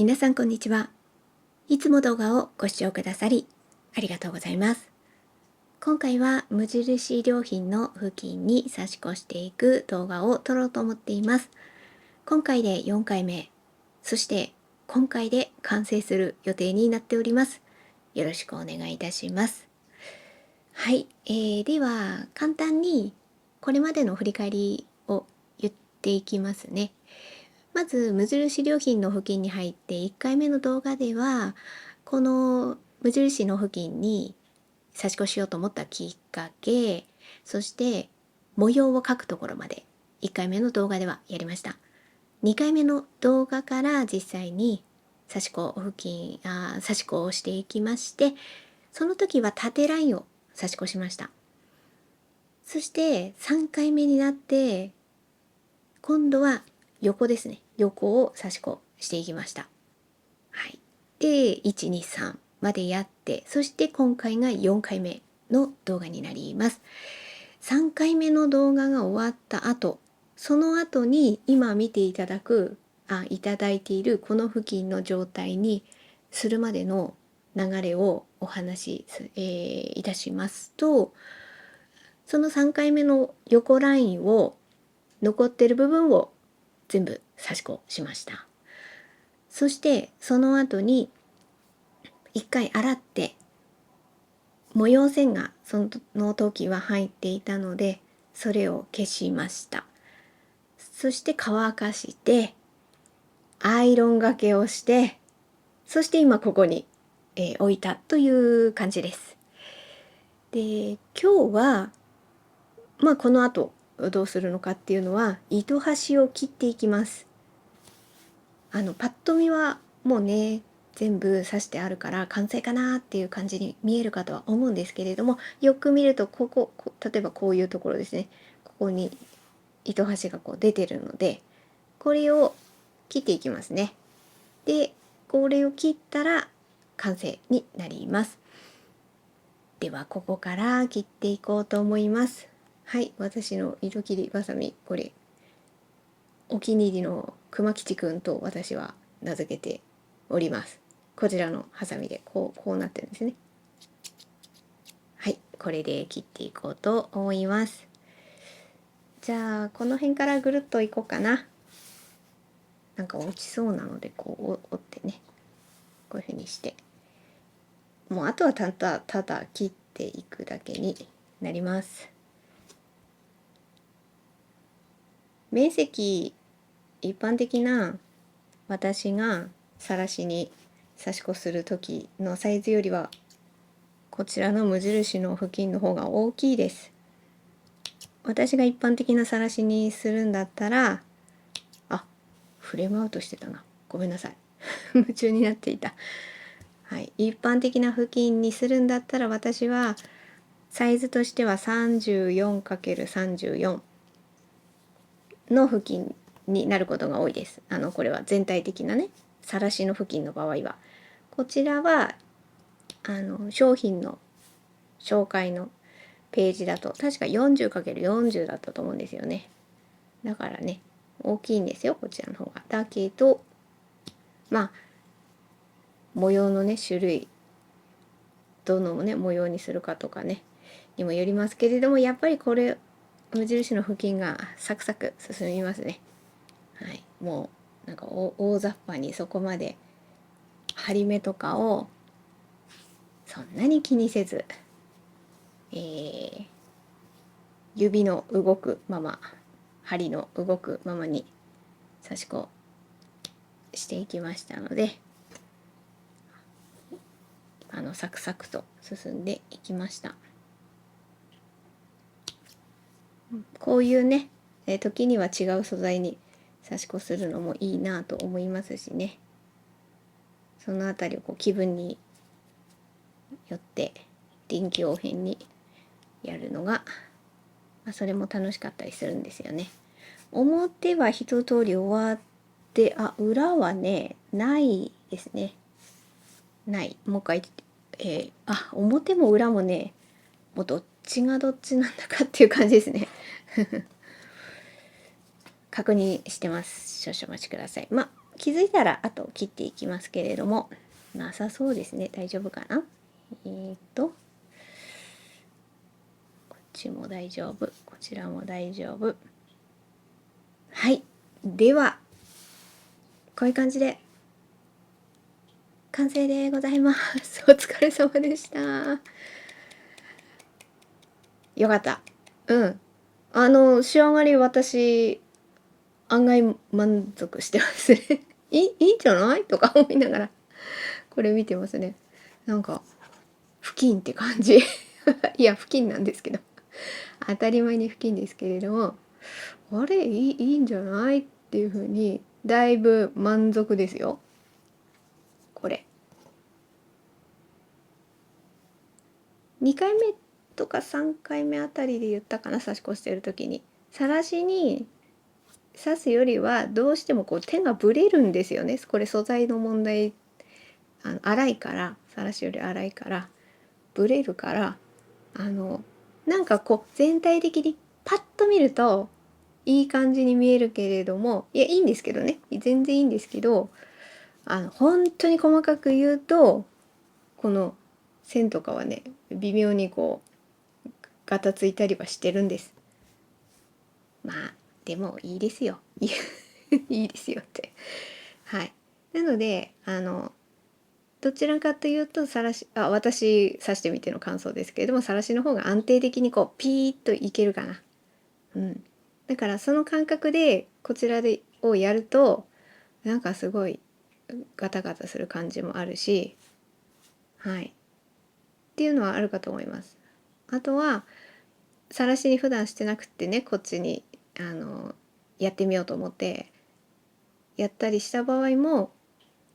皆さんこんにちは。いつも動画をご視聴くださりありがとうございます。今回は無印良品の付近に差し越していく動画を撮ろうと思っています。今回で4回目、そして今回で完成する予定になっております。よろしくお願いいたします。はい、では簡単にこれまでの振り返りを言っていきますね。まず無印良品の付近に入って1回目の動画ではこの無印の付近に差し越しようと思ったきっかけ、そして模様を描くところまで1回目の動画ではやりました。2回目の動画から実際に差し子付近差し子をしていきまして、その時は縦ラインを差し越しました。そして3回目になって今度は横ですね。横を差し子していきました。はい。で、1、2、3までやって、そして今回が4回目の動画になります。3回目の動画が終わった後、その後に今見ていただいているこの付近の状態にするまでの流れをお話し、いたしますと、その3回目の横ラインを残っている部分を全部差し子しました。そしてその後に一回洗って模様線がその時は入っていたのでそれを消しました。そして乾かしてアイロンがけをして、そして今ここに、置いたという感じです。で、今日はこの後どうするのかっていうのは糸端を切っていきます。パッと見はもうね全部刺してあるから完成かなっていう感じに見えるかとは思うんですけれども、よく見ると例えばこういうところですね、ここに糸端がこう出てるのでこれを切っていきますね。でこれを切ったら完成になります。ではここから切っていこうと思います。はい、私の糸切りばさみ、これお気に入りの熊吉くんと私は名付けております。こちらのハサミでこうなってるんですね。はい、これで切っていこうと思います。じゃあこの辺からぐるっといこうかな。なんか落ちそうなのでこう折ってね、こういう風にして、もうあとはただ切っていくだけになります。面積一般的な私が晒しに差し子する時のサイズよりはこちらの無印の付近の方が大きいです。私が一般的な晒しにするんだったら、フレームアウトしてたな。ごめんなさい。夢中になっていた。はい。一般的な付近にするんだったら私はサイズとしては 34×34 の付近になることが多いです。これは全体的なね、晒しの付近の場合は。こちらは商品の紹介のページだと確か 40×40 だったと思うんですよね。だからね大きいんですよこちらの方が。だけど模様のね種類、どのね模様にするかとかねにもよりますけれども、やっぱりこれ無印の付近がサクサク進みますね。はい、もうなんか大雑把にそこまで針目とかをそんなに気にせず、指の動くまま、針の動くままに差し子していきましたので、サクサクと進んでいきました。こういうね、時には違う素材に差し子するのもいいなと思いますしね、そのあたりを気分によって臨機応変にやるのが、それも楽しかったりするんですよね。表は一通り終わって、裏はねないですね。ない。もう一回、表も裏もね、もうどっちがどっちなんだかっていう感じですね。確認してます。少々お待ちください。気づいたらあと切っていきますけれども、なさそうですね。大丈夫かな。こっちも大丈夫、こちらも大丈夫。はい、ではこういう感じで完成でございます。お疲れ様でした。よかった。うん。仕上がり私案外満足してますね。いいんじゃないとか思いながらこれ見てますね。なんか布巾って感じ。いや布巾なんですけど、当たり前に布巾ですけれども、あれいいんじゃないっていう風にだいぶ満足ですよ。これ2回目とか3回目あたりで言ったかな、差し越してる時に。さらしに刺すよりはどうしてもこう手がブレるんですよね。これ素材の問題。粗いから、さらしより粗いからブレるから、なんかこう全体的にパッと見るといい感じに見えるけれども、いやいいんですけどね、全然いいんですけど、本当に細かく言うとこの線とかはね、微妙にこうガタついたりはしてるんです。まあでもいいですよ。いいですよって。はい。なのでどちらかというと私刺してみての感想ですけれども、さらしの方が安定的にこうピーッといけるかな。うん。だからその感覚でこちらでをやるとなんかすごいガタガタする感じもあるし、はい。っていうのはあるかと思います。あとはさらしに普段してなくってね、こっちにやってみようと思ってやったりした場合も、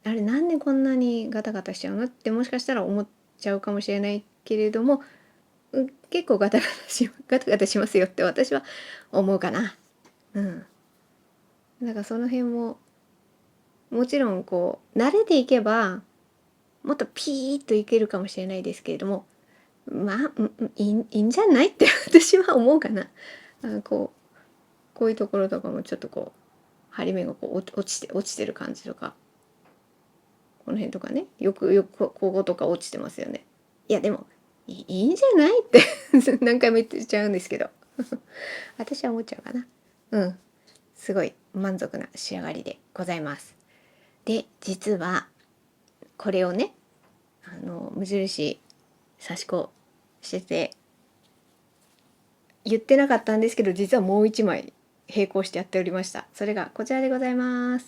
あれなんでこんなにガタガタしちゃうのってもしかしたら思っちゃうかもしれないけれども、結構ガタガタしますよって私は思うかな。うん。だからその辺ももちろんこう慣れていけばもっとピーッといけるかもしれないですけれども、まあ、いいんじゃないって私は思うかな。こういうところとかもちょっとこう張り目がこう落ちてる感じとか、この辺とかね、よくこことか落ちてますよね。いやでもいいんじゃないって何回も言っちゃうんですけど私は思っちゃうかな。うん、すごい満足な仕上がりでございます。で実はこれをね、無印刺し子してて言ってなかったんですけど、実はもう一枚並行してやっておりました。それがこちらでございます。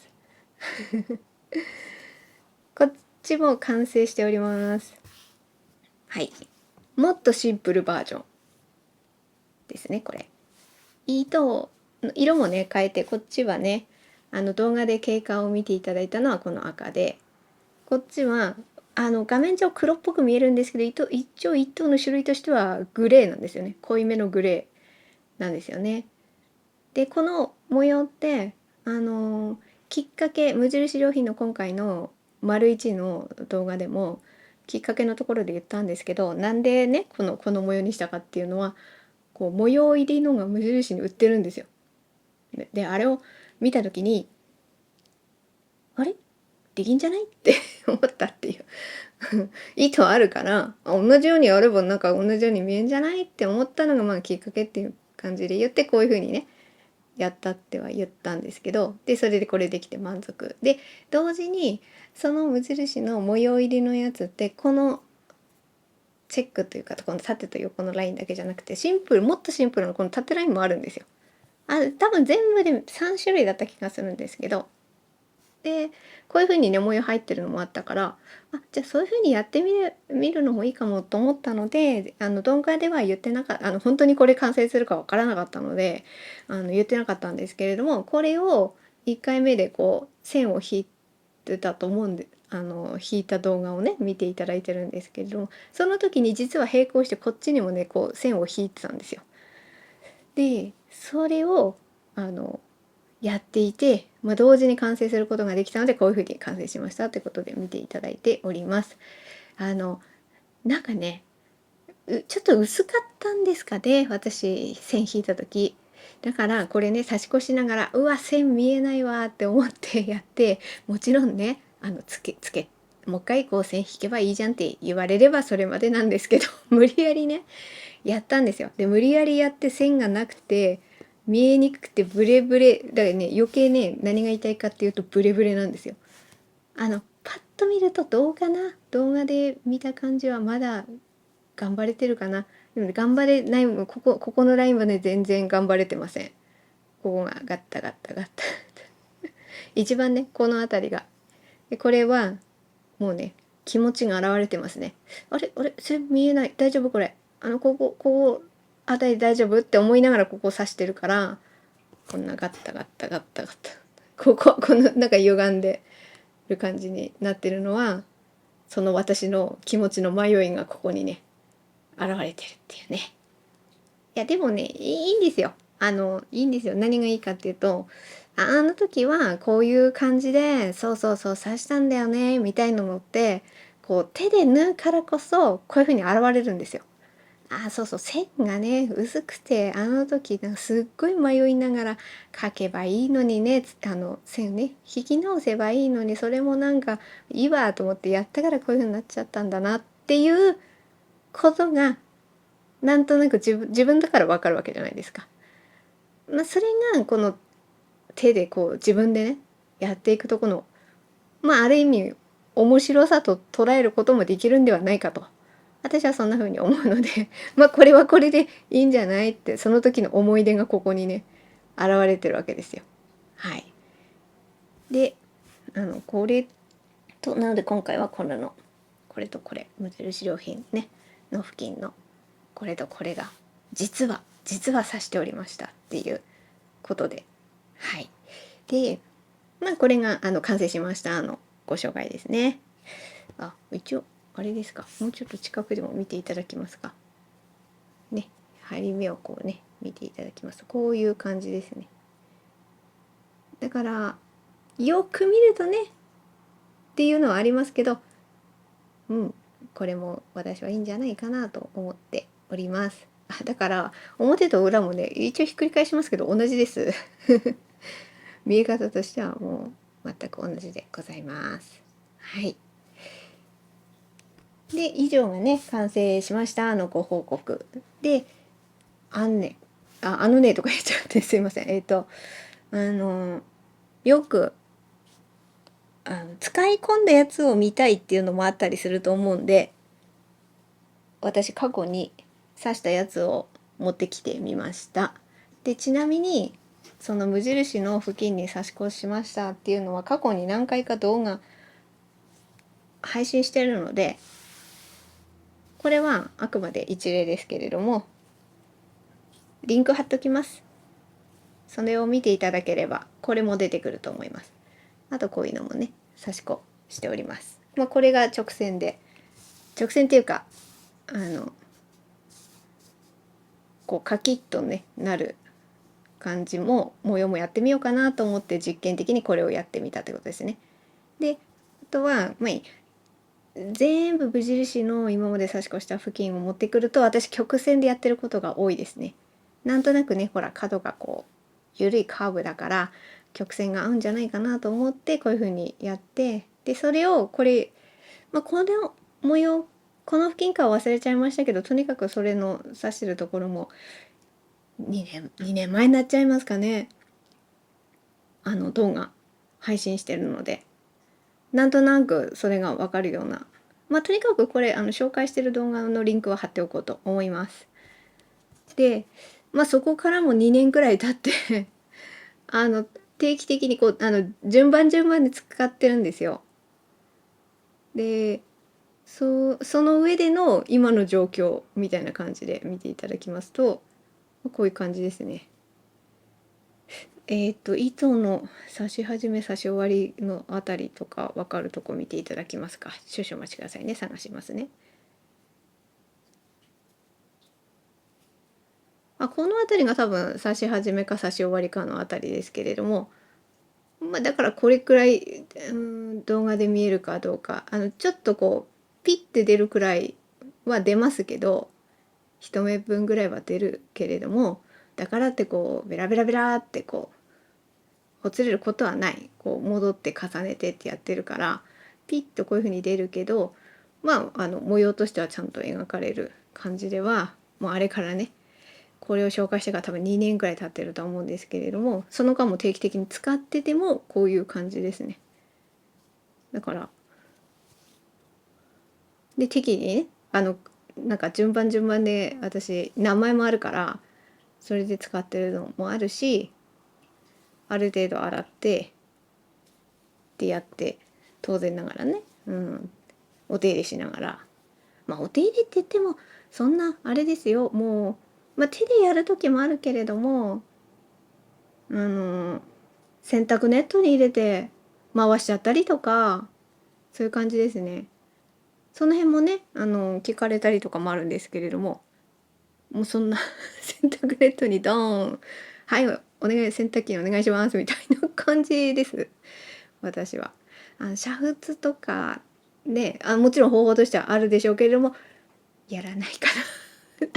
こっちも完成しております。はい、もっとシンプルバージョンですね。これ糸を色もね変えて、こっちはね動画で経過を見ていただいたのはこの赤で、こっちは画面上黒っぽく見えるんですけど、一応糸の種類としてはグレーなんですよね。濃いめのグレーなんですよね。でこの模様ってきっかけ、無印良品の今回の丸1の動画でもきっかけのところで言ったんですけど、なんでねこの模様にしたかっていうのは、こう模様入りのが無印に売ってるんですよ。であれを見た時に、あれできんじゃないって思ったっていう意図あるから、同じようにやればなんか同じように見えんじゃないって思ったのがまあきっかけっていう感じで言って、こういう風にねやったっては言ったんですけど、でそれでこれできて満足で、同時にその無印の模様入りのやつってこのチェックというか、この縦と横のラインだけじゃなくてもっとシンプルなこの縦ラインもあるんですよ。多分全部で3種類だった気がするんですけど、でこういう風にね模様入ってるのもあったから、じゃあそういう風にやってみるのもいいかもと思ったので、動画では言ってなかった本当にこれ完成するかわからなかったので言ってなかったんですけれども、これを1回目でこう線を引いてたと思うんで、引いた動画をね見ていただいてるんですけれども、その時に実は並行してこっちにもねこう線を引いてたんですよ。でそれをやっていて、同時に完成することができたので、こういうふうに完成しましたということで見ていただいております。なんかねちょっと薄かったんですかね、私線引いた時。だからこれね差し越しながらうわ線見えないわって思ってやって、もちろんねつけもう一回こう線引けばいいじゃんって言われればそれまでなんですけど無理やりねやったんですよ。で無理やりやって線がなくて見えにくくてブレブレだからね、余計ね何が言いたいかっていうとブレブレなんですよ。パッと見ると動画で見た感じはまだ頑張れてるかな。でも頑張れない、ここのラインはね全然頑張れてません。ここがガッタガッタガッタ一番ねこの辺りが、でこれはもうね気持ちが現れてますね。あれそれ見えない、大丈夫これ、ここあたり大丈夫って思いながらここ刺してるから、こんなガッタガッタガッタガッタこのなんか歪んでる感じになってるのは、その私の気持ちの迷いがここにね現れてるっていうね。いやでもねいいんですよ。いいんですよ。何がいいかっていうと、あの時はこういう感じでそう刺したんだよねみたいなのってこう手で縫うからこそこういう風に現れるんですよ。そう線がね薄くてあの時なんかすっごい迷いながら書けばいいのにね、線ね引き直せばいいのに、それもなんかいいわと思ってやったからこういう風になっちゃったんだなっていうことがなんとなく自分だからわかるわけじゃないですか。それがこの手でこう自分でねやっていくとこのある意味面白さと捉えることもできるんではないかと、私はそんな風に思うのでこれはこれでいいんじゃないって、その時の思い出がここにね現れてるわけですよ。はい。でこれとなので今回はこれとこれ無印良品ねの付近のこれとこれが実は指しておりましたっていうことで、はい。でこれが完成しましたご紹介ですね。一応あれですか、もうちょっと近くでも見ていただきますかね。針目をこうね見ていただきますとこういう感じですね。だからよく見るとねっていうのはありますけど、これも私はいいんじゃないかなと思っております。だから表と裏もね一応ひっくり返しますけど同じです見え方としてはもう全く同じでございます。はい。で以上がね完成しましたご報告で、あのねとか言っちゃってすいません。よく使い込んだやつを見たいっていうのもあったりすると思うんで、私過去に刺したやつを持ってきてみました。でちなみにその無印の付近に差し越しましたっていうのは過去に何回か動画配信してるので、これはあくまで一例ですけれどもリンク貼っときます。それを見ていただければこれも出てくると思います。あとこういうのもね差し子しております。これが直線っていうかこうカキッとねなる感じも模様もやってみようかなと思って実験的にこれをやってみたってことですね。であとは全部無印の今まで差し越した付近を持ってくると私曲線でやってることが多いですね。なんとなくねほら角がこう緩いカーブだから曲線が合うんじゃないかなと思ってこういう風にやって、でそれをこれ、この模様この付近かは忘れちゃいましたけど、とにかくそれの刺してるところも2年前になっちゃいますかね、動画配信してるのでなんとなくそれが分かるような、とにかくこれ紹介してる動画のリンクは貼っておこうと思います。でそこからも2年くらい経って定期的にこう順番に使ってるんですよ。でその上での今の状況みたいな感じで見ていただきますとこういう感じですね。糸の刺し始め刺し終わりのあたりとか分かるとこ見ていただきますか。少々お待ちくださいね、探しますね。この辺りが多分刺し始めか刺し終わりかのあたりですけれども、だからこれくらい、動画で見えるかどうかちょっとこうピッて出るくらいは出ますけど、一目分ぐらいは出るけれどもだからってこうベラベラベラってこうほつれることはない。こう戻って重ねてってやってるからピッとこういう風に出るけど、模様としてはちゃんと描かれる感じでは、もうあれからね、これを紹介してから多分2年くらい経ってると思うんですけれども、その間も定期的に使っててもこういう感じですね。だからで適宜ね、なんか順番順番で私名前もあるからそれで使ってるのもあるし、ある程度洗ってってやって、当然ながらね、お手入れしながら、お手入れって言ってもそんなあれですよ、もう、手でやる時もあるけれども、洗濯ネットに入れて回しちゃったりとか、そういう感じですね。その辺もね、聞かれたりとかもあるんですけれども、もうそんな洗濯ネットにドーン、はい、お願い、洗濯機お願いしますみたいな感じです。私は。煮沸とかね、もちろん方法としてはあるでしょうけれども、やらないか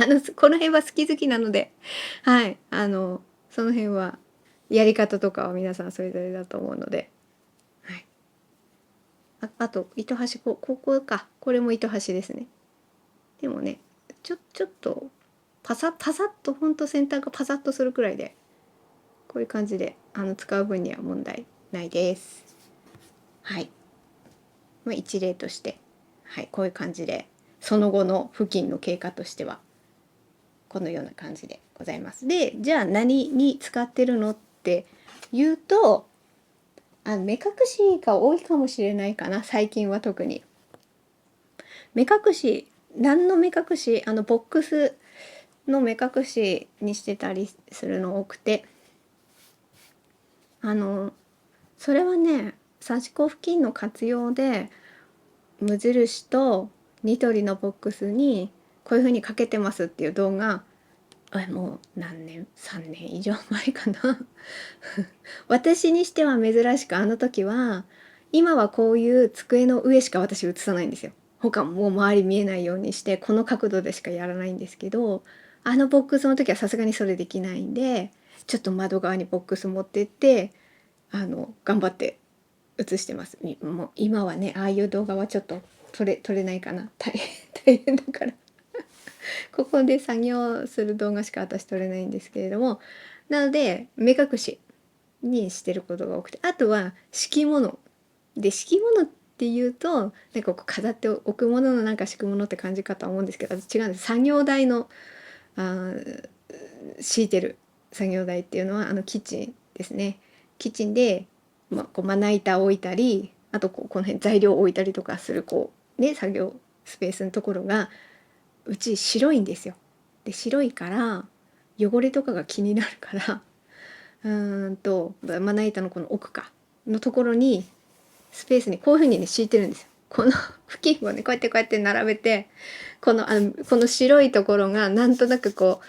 な。この辺は好き好きなので、はい、その辺はやり方とかは皆さんそれぞれだと思うので、はい。あと糸端、ここか、これも糸端ですね。でもね、ちょっとパサッと、ほんと先端がパサッとするくらいで、こういう感じで使う分には問題ないです。はい。一例として、はい、こういう感じでその後の付近の経過としてはこのような感じでございます。で、じゃあ何に使ってるのっていうと、目隠しが多いかもしれないかな、最近は特に。目隠し、何の目隠し、ボックスの目隠しにしてたりするの多くて、それはね、刺し子付近の活用で無印とニトリのボックスにこういう風にかけてますっていう動画、もう何年、3年以上前かな私にしては珍しく、あの時は、今はこういう机の上しか私映さないんですよ。他もう周り見えないようにしてこの角度でしかやらないんですけど、あのボックスの時はさすがにそれできないんで、ちょっと窓側にボックス持ってって頑張って映してます。もう今はね、ああいう動画はちょっと撮れないかな、大変だからここで作業する動画しか私撮れないんですけれども、なので目隠しにしてることが多くて、あとは敷物で、敷物っていうとなんかこう飾っておくもののなんか敷くものって感じかと思うんですけど、私違うんです。作業台の敷いてる作業台っていうのはキッチンですね。キッチンで、こうまな板を置いたり、あとこの辺材料を置いたりとかする作業スペースのところがうち白いんですよ。で白いから汚れとかが気になるからまな板のこの奥のところにスペースにこういう風にね敷いてるんですよ。この付近をねこうやって並べて、この白いところがなんとなくこ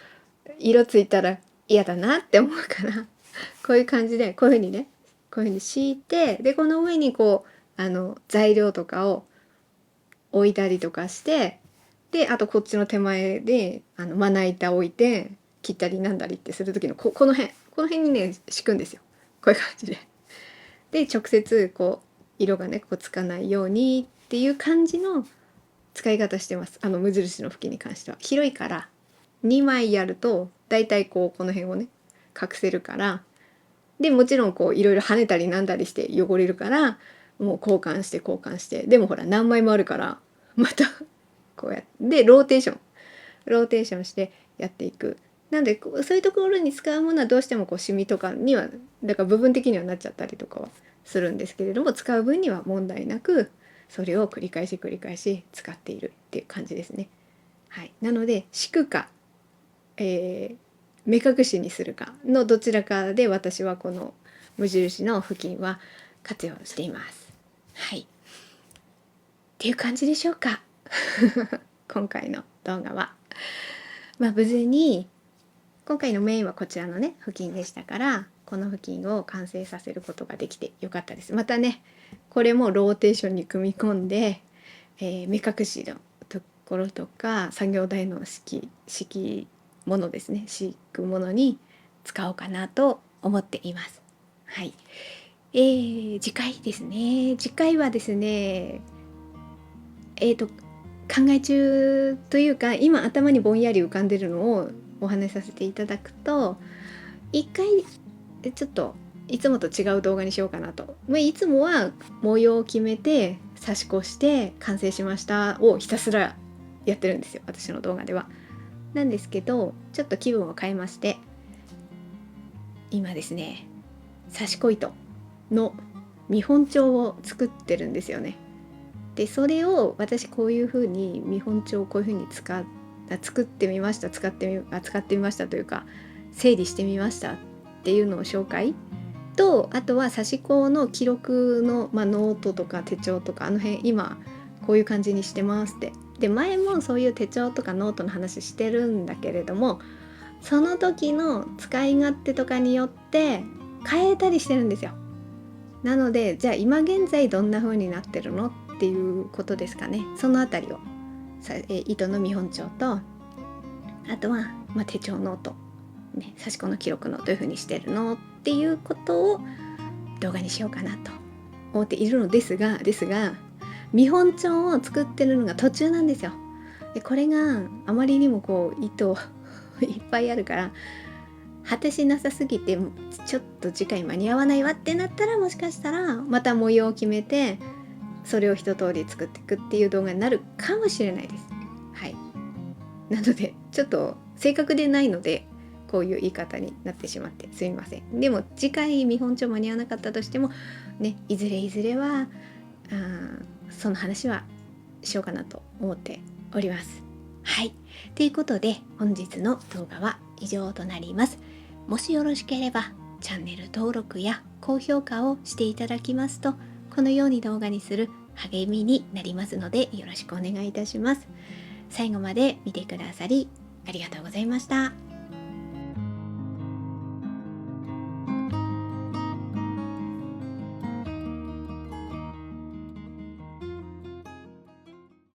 う色ついたら嫌だなって思うからこういう感じでこういう風にね、こういう風に敷いて、でこの上にこう材料とかを置いたりとかして、であとこっちの手前でまな板置いて切ったりなんだりってする時のこの辺にね敷くんですよ。こういう感じで。で直接こう色がねこうつかないようにっていう感じの使い方してます。無印の付近に関しては広いから2枚やるとだいたいこの辺をね隠せるから、でもちろんこういろいろ跳ねたりなんだりして汚れるから、もう交換して、でもほら何枚もあるからまたこうやってローテーションしてやっていく。なんでそういうところに使うものはどうしてもこうシミとかにはだから部分的にはなっちゃったりとかはするんですけれども、使う分には問題なくそれを繰り返し使っているっていう感じですね。はい、なので敷くか、目隠しにするかのどちらかで私はこの無印の付近は活用しています。はい。っていう感じでしょうか今回の動画は。無事に今回のメインはこちらのね付近でしたから、この付近を完成させることができてよかったです。またねこれもローテーションに組み込んで、目隠しのところとか作業台の敷ものですね、敷くものに使おうかなと思っています。はい。次回ですね。次回はですね、考え中というか、今頭にぼんやり浮かんでるのをお話しさせていただくと、一回ちょっといつもと違う動画にしようかなと。いつもは模様を決めて差し越して完成しましたをひたすらやってるんですよ、私の動画では。なんですけど、ちょっと気分を変えまして、今ですね、刺し子糸の見本帳を作ってるんですよね。でそれを私こういう風に見本帳をこういう風に作ってみました、使ってみましたというか、整理してみましたっていうのを紹介と、あとは刺し子の記録の、ノートとか手帳とか、あの辺今こういう感じにしてますって。で前もそういう手帳とかノートの話してるんだけれども、その時の使い勝手とかによって変えたりしてるんですよ。なのでじゃあ今現在どんな風になってるのっていうことですかね。そのあたりを糸の見本帳と、あとは、手帳ノート、ね、刺し子の記録のどういう風にしてるのっていうことを動画にしようかなと思っているのですが見本帳を作ってるのが途中なんですよ。でこれがあまりにもこう糸いっぱいあるから果てしなさすぎてちょっと次回間に合わないわってなったら、もしかしたらまた模様を決めてそれを一通り作っていくっていう動画になるかもしれないです。はい。なのでちょっと正確でないのでこういう言い方になってしまってすみません。でも次回見本帳間に合わなかったとしてもね、いずれはその話はしようかなと思っております。はい。ということで本日の動画は以上となります。もしよろしければチャンネル登録や高評価をしていただきますと、このように動画にする励みになりますのでよろしくお願いいたします。最後まで見てくださりありがとうございました。